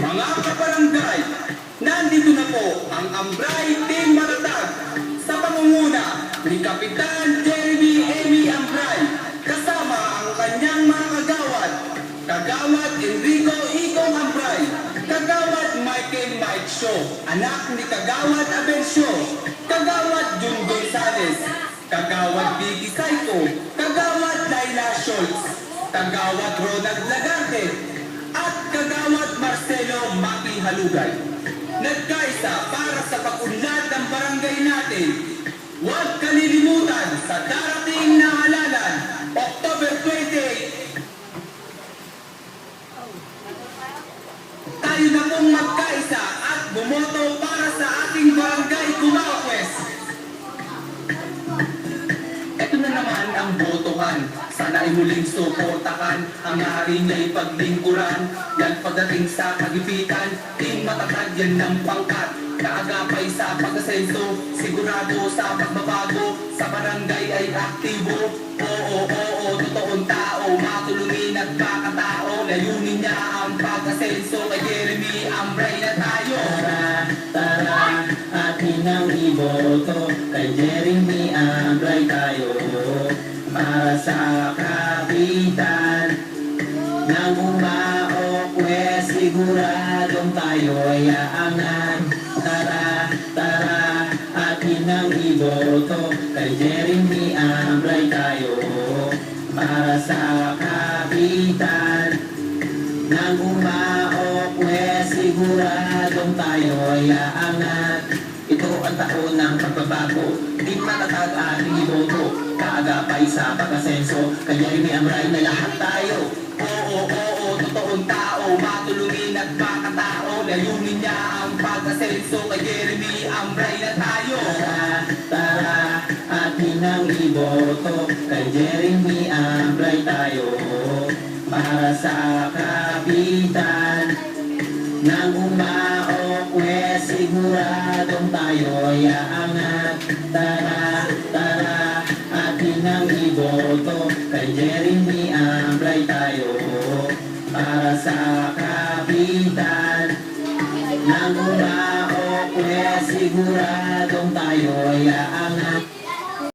Mga kabarangay, nandito na po ang Ambray Team Matatag sa pangunguna ni Kapitan Jeremy Amy Ambray kasama ang kanyang mga kagawad, Kagawad Enrico Igong Ambray, Kagawad Michael Mike Shaw, anak ni Kagawad Abensyo, Kagawad Jun Gonzales, Kagawad Vicky Saiko, Kagawad Laila Schultz, Kagawad Ronald Lagarte, at Kagawad Marcelo Maki Halugay. Nagkaisa para sa pag-unlad ng barangay natin. Huwag kalilimutan sa darating na halalan, October 28. Tayo na pong magkaisa at bumoto para sa ating barangay Kumakwes. Ito na naman ang botohan. Sana ay muling suportahan ang hari niya ipaglingkuran. Yan pagdating sa kagipitan, Team Matatag yan ng pangkat. Kaagapay sa pag-asenso, sigurado sa pagbabago. Sa barangay ay aktibo. Oo, totoong tao, matulungin at kakatao. Layunin niya ang pag-asenso. Kay Jeremy Ambray na tayo. Tara, atin ang iboto. Kay Jeremy Ambray tayo. Para sa kapitan ng Umaok West, siguradong tayo ay aangan. Tara, atin ang iboto. Kay Jeremy Ambray tayo. Para sa kapitan ng Umaok West, siguradong tayo ay aangat. Ito ang taon ng pagbabago, di matatag ating iboto. Kaagapay sa pag-asenso, kay Jeremy Ambray na lahat tayo. Oo, totoong tao, matulungin at makatao. Layunin niya ang pag-asenso. Kay Jeremy Ambray na tayo. Tara, atin ang iboto. Kay Jeremy Ambray tayo. Para sa kapitan ng Umaok West, siguradong tayo ay aangat. Tara, atin ang iboto. Kay Jeremy Ambray tayo. Para sa kapitan ng Umaok West, siguradong tayo ay aangat.